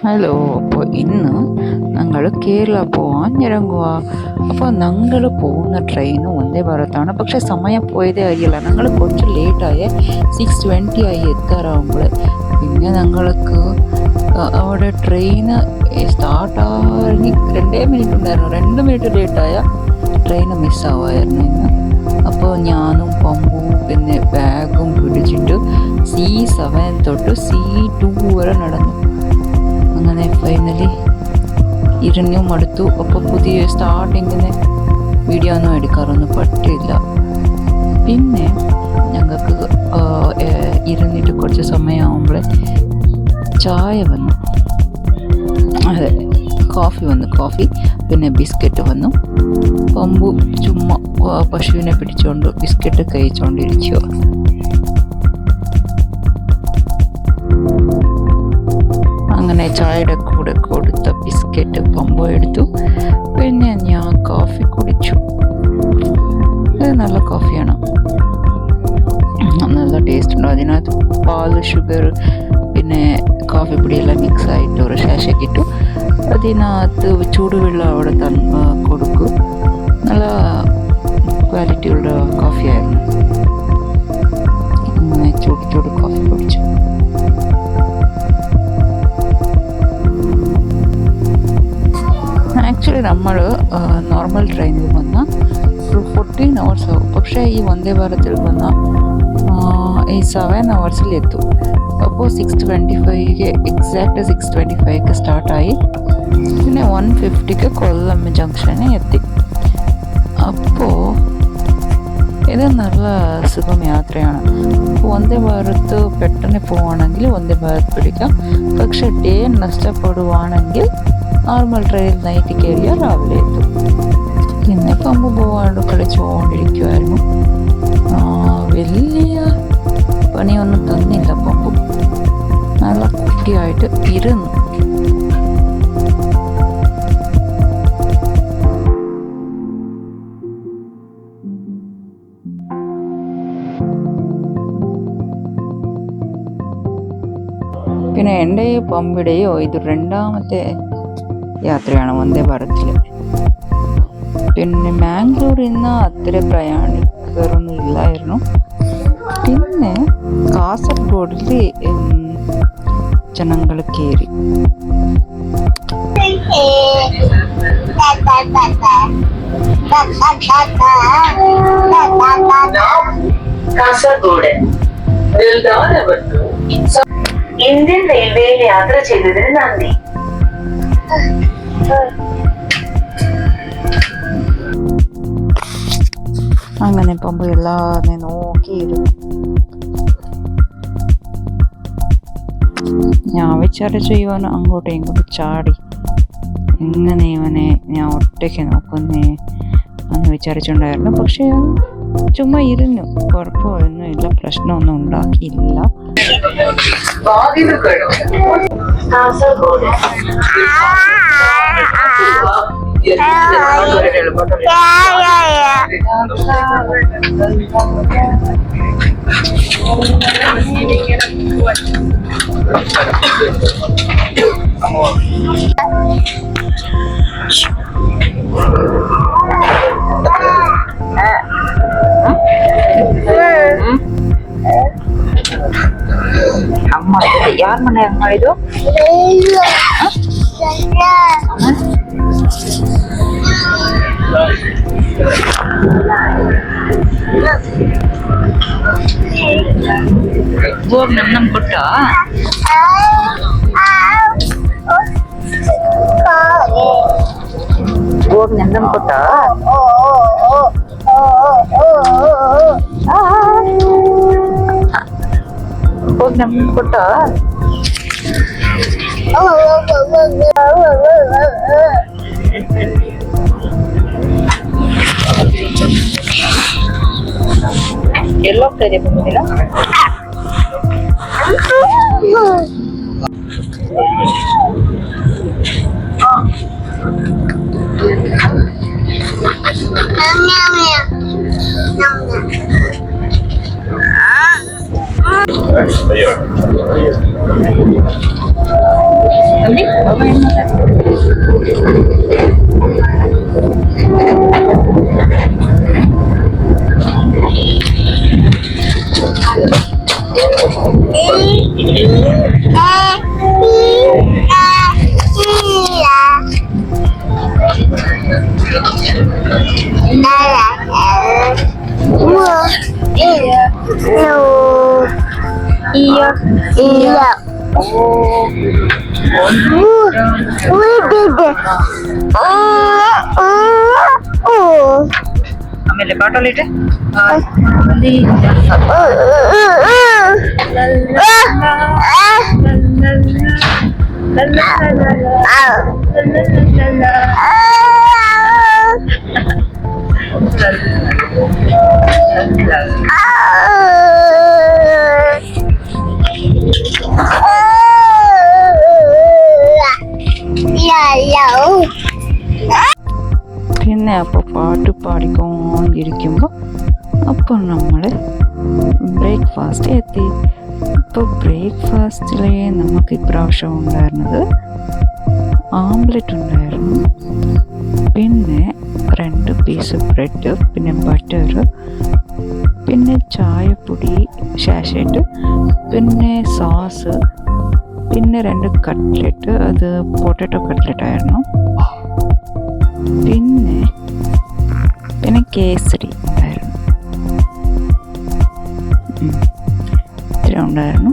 Hello. അപ്പോൾ ഇന്ന് ഞങ്ങൾ കേരള പോകാൻ ഇറങ്ങുക. അപ്പോൾ ഞങ്ങൾ പോകുന്ന ട്രെയിൻ വന്ദേ ഭാരതാണ്. പക്ഷേ സമയം പോയതേ അറിയില്ല. ഞങ്ങൾ കുറച്ച് ലേറ്റായ 6:20 ആയി എത്താറാകുമ്പോൾ. പിന്നെ ഞങ്ങൾക്ക് അവിടെ ട്രെയിന് സ്റ്റാർട്ടാകി 2 മിനിറ്റ് ഉണ്ടായിരുന്നു. 2 മിനിറ്റ് ലേറ്റായ ട്രെയിൻ മിസ്സാവുമായിരുന്നു ഇന്ന്. അപ്പോൾ ഞാനും പമ്പും പിന്നെ ബാഗും പിടിച്ചിട്ട് C7 തൊട്ട് C2 വരെ നടന്നു. അങ്ങനെ ഫൈനലി ഇരുന്നു മടുത്തു. അപ്പോൾ പുതിയ സ്റ്റാർട്ടിങ്ങിന് വീഡിയോ ഒന്നും എടുക്കാറൊന്നും പറ്റില്ല. പിന്നെ ഞങ്ങൾക്ക് ഇരുന്നിട്ട് കുറച്ച് സമയമാകുമ്പോൾ ചായ വന്നു, അതെ കോഫി പിന്നെ ബിസ്ക്കറ്റ് വന്നു. പമ്പു ചുമ്മാ പശുവിനെ പിടിച്ചുകൊണ്ട് ബിസ്ക്കറ്റ് കഴിച്ചുകൊണ്ടിരിക്കുക. അങ്ങനെ ചായയുടെ കൂടെ കൊടുത്ത ബിസ്ക്കറ്റ് പമ്പോ എടുത്തു. പിന്നെ ഞാൻ കോഫി കുടിച്ചു. ഇത് നല്ല കോഫിയാണ്, നല്ല ടേസ്റ്റ് ഉണ്ട്. അതിനകത്ത് പാല്, ഷുഗർ പിന്നെ കോഫി പൊടിയെല്ലാം മിക്സ് ആയിട്ട് ഒരു ശേഷം ഇട്ടു. അതിനകത്ത് ചൂടുവെള്ളം അവിടെ കൊടുക്കും. നല്ല ക്വാളിറ്റിയുള്ള കോഫിയായിരുന്നു. അങ്ങനെ ചൂട് കോഫി കുടിച്ചു. ആക്ച്വലി നമ്മൾ നോർമൽ ട്രെയിനിൽ വന്ന ഒരു 14 hours ആവും. പക്ഷേ ഈ വന്ദേ ഭാരതിൽ വന്ന ഈ 7 hours എത്തും. അപ്പോൾ 6:25 എക്സാക്റ്റ് 6:25 സ്റ്റാർട്ടായി. പിന്നെ 1:50 കൊല്ലം ജംഗ്ഷനിൽ എത്തി. അപ്പോൾ ഇത് നല്ല സുഖം യാത്രയാണ്. വന്ദേ ഭാരത് പെട്ടെന്ന് പോവുകയാണെങ്കിൽ വന്ദേ ഭാരത് പിടിക്കാം. പക്ഷെ ഡേ നഷ്ടപ്പെടുവാണെങ്കിൽ നോർമൽ ട്രെയിനിൽ നൈറ്റ് കയറിയാൽ രാവിലെ എത്തും. പിന്നെ പമ്പ് പോവാണ്ട് കളിച്ചുകൊണ്ടിരിക്കുമായിരുന്നു. വലിയ പണിയൊന്നും തന്നില്ല. പമ്പ് നല്ല കുട്ടിയായിട്ട് ഇരുന്നു. പിന്നെ എൻ്റെയോ പമ്പയുടെയോ ഇത് 2ാമത്തെ യാത്രയാണ് വന്ദേ ഭാരതിൽ. പിന്നെ മാംഗ്ലൂരിൽ നിന്ന് അത്ര പ്രയാണികരൊന്നും ഇല്ലായിരുന്നു. പിന്നെ കാസർഗോഡിൽ ജനങ്ങൾ കയറി. കാസർഗോഡ് ഇന്ത്യൻ റെയിൽവേയിൽ യാത്ര ചെയ്തതിന് നന്ദി. അങ്ങനെ പമ്പ് എല്ലാവരെയും നോക്കിയിരുന്നു. ഞാൻ വിചാരിച്ചു ഇവൻ അങ്ങോട്ടും ഇങ്ങോട്ടും ചാടി എങ്ങനെ ഇവനെ ഞാൻ ഒറ്റയ്ക്ക് നോക്കുന്നേ എന്ന് വിചാരിച്ചിട്ടുണ്ടായിരുന്നു. പക്ഷെ ചുമ്മാ ഇരുന്നു, കുഴപ്പമൊന്നുമില്ല, പ്രശ്നമൊന്നും ഉണ്ടാക്കിയില്ല. ಅಮ್ಮ ಯಾರ ಮನೆ ಹಂಗ ಮಾಡಿದ್ದು? ಹೋಗ್ ನಮ್ ಕೊಟ್ಟ ಹೋಗ್ ನಮ್ ಕೊಟ್ಟ ಹೋಗ್ ನಮ್ ಕೊಟ್ಟ ಎಲ್ಲೋಗ್ತಾ ಇದೆ ಬಂದಿಲ್ಲ. ಆಮೇಲೆ ಬಾಟಲ್ പിന്നെ അപ്പോൾ പാട്ട് പാടിക്കൊണ്ടിരിക്കുമ്പോൾ അപ്പോൾ നമ്മൾ ബ്രേക്ക്ഫാസ്റ്റ് എത്തി. ഇപ്പോൾ ബ്രേക്ക്ഫാസ്റ്റിൽ നമുക്ക് ഇപ്രാവശ്യം ഉണ്ടായിരുന്നത് ആംലെറ്റ് ഉണ്ടായിരുന്നു, പിന്നെ 2 പീസ് ബ്രെഡ്, പിന്നെ ബട്ടർ, പിന്നെ ചായപ്പൊടി ഷാഷേറ്റ്, പിന്നെ സോസ്, പിന്നെ 2 കട്ട്ലെറ്റ്, അത് പൊട്ടാറ്റോ കട്ട്ലെറ്റ് ആയിരുന്നു, പിന്നെ കേസരി ഉണ്ടായിരുന്നു. ഇത്ര ഉണ്ടായിരുന്നു.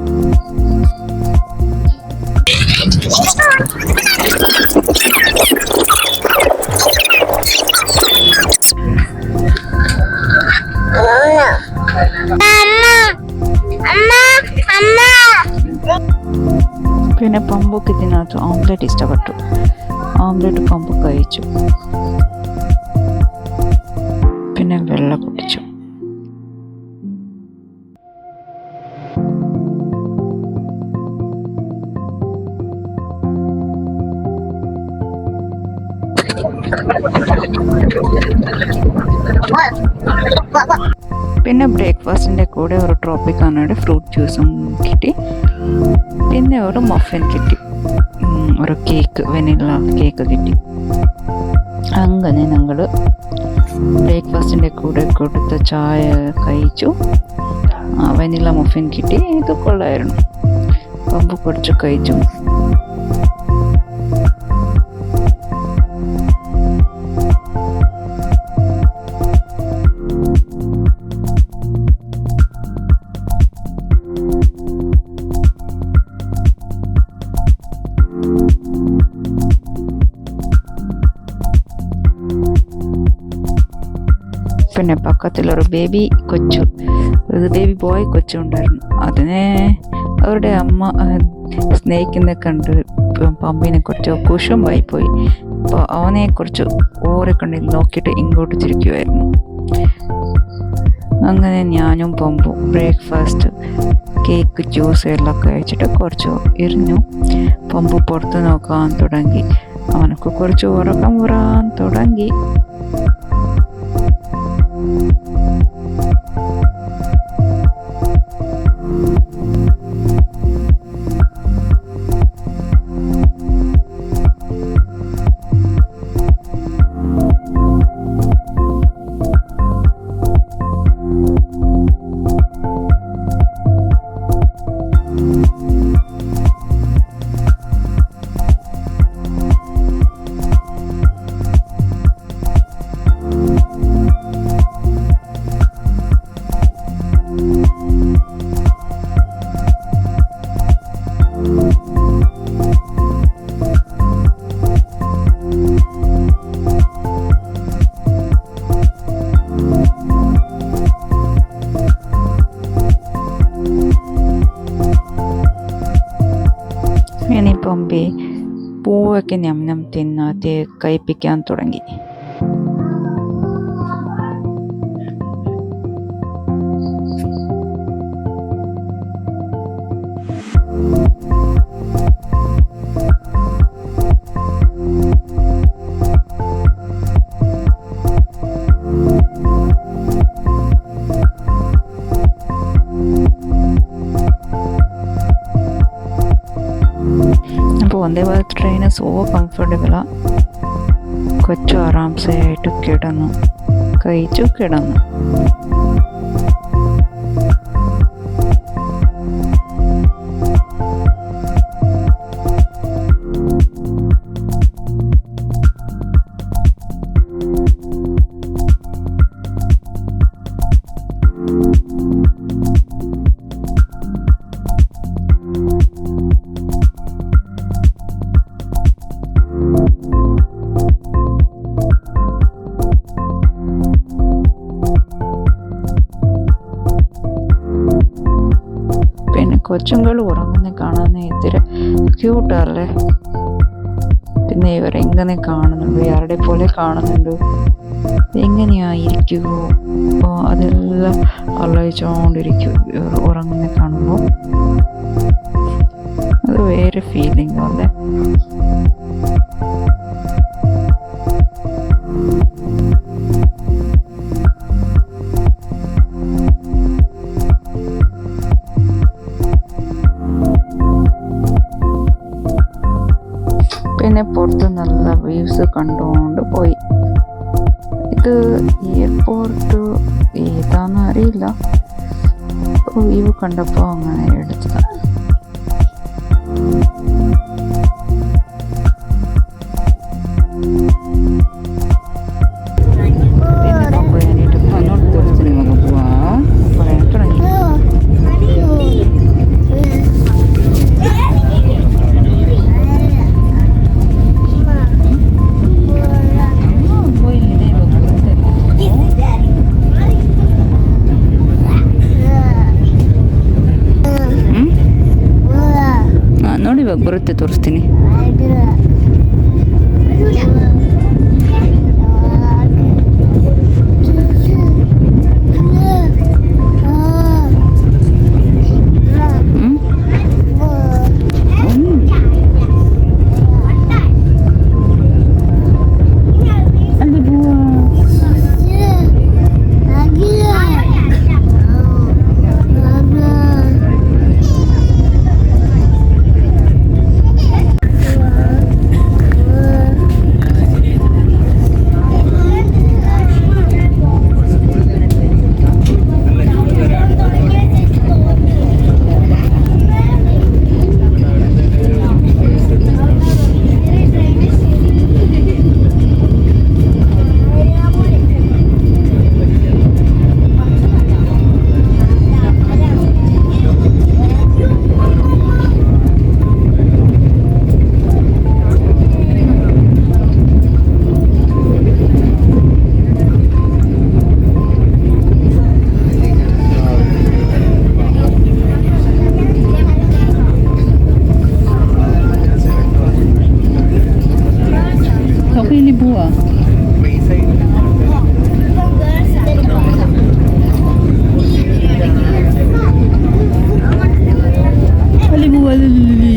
പിന്നെ പമ്പൊക്കെ ഇതിനകത്ത് ഓംലെറ്റ് ഇഷ്ടപ്പെട്ടു. ഓംലെറ്റ് പമ്പ് കഴിച്ചു, പിന്നെ വെള്ളം കുടിച്ചു. പിന്നെ ബ്രേക്ക്ഫാസ്റ്റിൻ്റെ കൂടെ ഒരു ട്രോപ്പിക്കാനയുടെ ഫ്രൂട്ട് ജ്യൂസും കിട്ടി, പിന്നെ ഒരു മഫിൻ കിട്ടി, ഒരു കേക്ക്, വെനില കേക്ക് കിട്ടി. അങ്ങനെ ഞങ്ങൾ ബ്രേക്ക്ഫാസ്റ്റിൻ്റെ കൂടെ കൊടുത്ത ചായ കഴിച്ചു. വെനില മഫിൻ കിട്ടി, ഇത് കൊള്ളായിരുന്നു. പമ്പ് കുറച്ച് കഴിച്ചു. പിന്നെ പക്കത്തിലൊരു ബേബി ബോയ് കൊച്ചു ഉണ്ടായിരുന്നു. അതിനെ അവരുടെ അമ്മ സ്നേഹിക്കുന്ന കണ്ട് പമ്പിനെ കുറച്ച് കുശുമ്പായി പോയി. അപ്പോൾ അവനെ കുറച്ച് ഓറിക്കണ്ണിൽ നോക്കിയിട്ട് ഇങ്ങോട്ട് തിരിക്കുമായിരുന്നു. അങ്ങനെ ഞാനും പമ്പും ബ്രേക്ക്ഫാസ്റ്റ്, കേക്ക്, ജ്യൂസ് എല്ലാം കഴിച്ചിട്ട് കുറച്ച് ഇരുന്നു. പമ്പ് പുറത്ത് നോക്കാൻ തുടങ്ങി. അവനക്ക് കുറച്ച് ഉറക്കം വരാൻ തുടങ്ങി. ഇനി പമ്പി പൂവൊക്കെ ഞം തിന്നാതെ കഴിപ്പിക്കാൻ തുടങ്ങി. അപ്പോൾ വന്ദേ ഭാരത് ട്രെയിൻ സോ കംഫർട്ടബിളാണ്. കൊച്ചു ആറാംസെ ആയിട്ട് കിടന്നു, കഴിച്ചു കിടന്നു. കൊച്ചുങ്ങൾ ഉറങ്ങുന്ന കാണാൻ ഇത്തിരി ക്യൂട്ടല്ലേ. പിന്നെ ഇവരെങ്ങനെ കാണുന്നുണ്ട്, ആരുടെ പോലെ കാണുന്നുണ്ട്, എങ്ങനെയായിരിക്കുമോ അതെല്ലാം ആലോചിച്ചുകൊണ്ടിരിക്കും ഇവർ ഉറങ്ങുന്ന കാണുമ്പോൾ. അത് വേറെ ഫീലിംഗ് അല്ലേ. പിന്നെ പുറത്ത് നല്ല വ്യൂസ് കണ്ടുകൊണ്ട് പോയി. ഇത് എയർപോർട്ട് ഏതാന്ന് അറിയില്ല, വ്യൂ കണ്ടപ്പോൾ അങ്ങനെ എടുത്തതാണ്. പിന്നെ നോക്കുക വേണ്ടിയിട്ട് അങ്ങോട്ട് ദിവസത്തിന് നമുക്ക് പോവാം പറയാൻ തുടങ്ങി. ನೋಡಿ ಇವಾಗ ಬರುತ್ತೆ, ತೋರಿಸ್ತೀನಿ. Buah. Ali buah lili.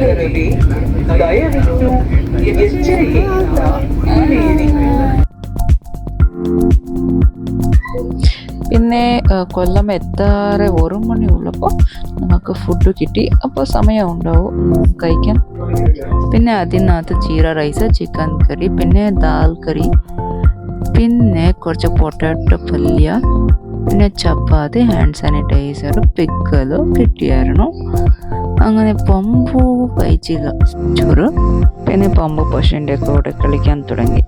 കരുതി ദയവിട്ടു എಚ್ಚರಿಕೆಯಿಂದ ಇಳಿಯಿರಿ. പിന്നെ കൊല്ലം എത്താറെ 1 മണി ഉള്ളപ്പോൾ നമുക്ക് ഫുഡ് കിട്ടി. അപ്പോൾ സമയം ഉണ്ടാവും കഴിക്കാൻ. പിന്നെ അതിനകത്ത് ജീര റൈസ്, ചിക്കൻ കറി, പിന്നെ ദാൽ കറി, പിന്നെ കുറച്ച് പൊട്ടാറ്റോ പല്യ, പിന്നെ ചപ്പാത്തി, ഹാൻഡ് സാനിറ്റൈസർ, പിക്കല് കിട്ടിയായിരുന്നു. അങ്ങനെ പമ്പു കഴിച്ചില്ല ചോറ്. പിന്നെ പമ്പു പശുവിൻ്റെ കൂടെ കളിക്കാൻ തുടങ്ങി.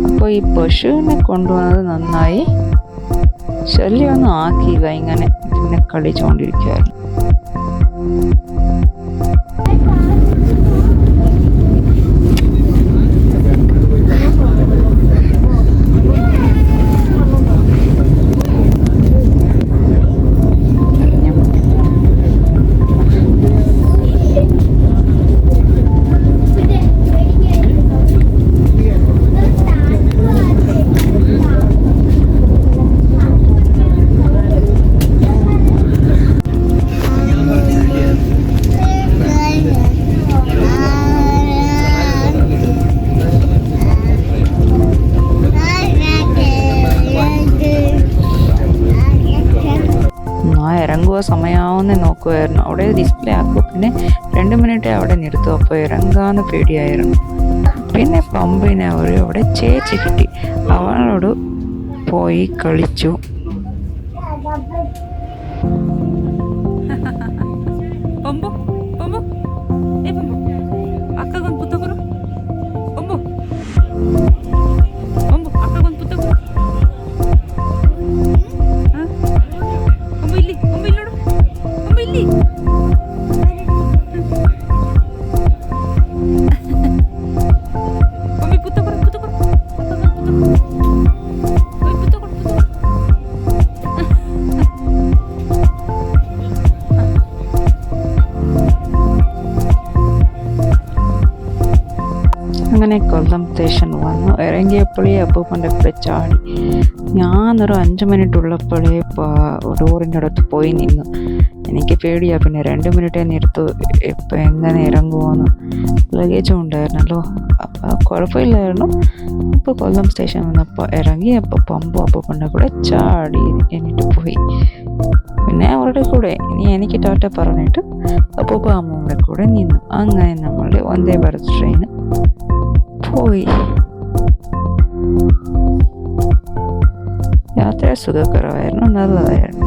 അപ്പോൾ ഈ പശുവിനെ കൊണ്ടുവന്നത് നന്നായി, ശല്യമൊന്നും ആക്കിയില്ല. ഇങ്ങനെ പിന്നെ കളിച്ചുകൊണ്ടിരിക്കുകയായിരുന്നു. ഇറങ്ങുക സമയമാവുന്നേ നോക്കുമായിരുന്നു. അവിടെ ഡിസ്പ്ലേ ആക്കും, പിന്നെ 2 മിനിറ്റ് അവിടെ നിർത്തും. അപ്പോൾ ഇറങ്ങാന്ന് പേടിയായിരുന്നു. പിന്നെ പമ്പിനെ അവിടെ ചേച്ചി കിട്ടി, അവളോട് പോയി കളിച്ചു. അങ്ങനെ കൊല്ലം സ്റ്റേഷൻ വന്നു. ഇറങ്ങിയപ്പോഴേ അപ്പൂപ്പൻ്റെ കൂടെ ചാടി. ഞാനൊരു 5 മിനിറ്റ് ഉള്ളപ്പോഴേ ഡോറിൻ്റെ അടുത്ത് പോയി നിന്നു. എനിക്ക് പേടിയാ. പിന്നെ 2 മിനിറ്റേ നിർത്തു. ഇപ്പം എങ്ങനെ ഇറങ്ങുമോന്ന്. ലഗേജും ഉണ്ടായിരുന്നല്ലോ, അപ്പം കുഴപ്പമില്ലായിരുന്നു. അപ്പോൾ കൊല്ലം സ്റ്റേഷൻ വന്നപ്പോൾ ഇറങ്ങി. അപ്പോൾ പമ്പു അപ്പൂപ്പൻ്റെ കൂടെ ചാടി എന്നിട്ട് പോയി. പിന്നെ അവരുടെ കൂടെ ഇനി എനിക്ക് ടാറ്റ പറഞ്ഞിട്ട് അപ്പൂപ്പ അമ്മൂടെ കൂടെ നിന്നു. അങ്ങനെ നമ്മളുടെ വന്ദേ ഭാരത് ട്രെയിൻ പോയി. യാത്ര സുഖകരമായിരുന്നു, നല്ലതായിരുന്നു.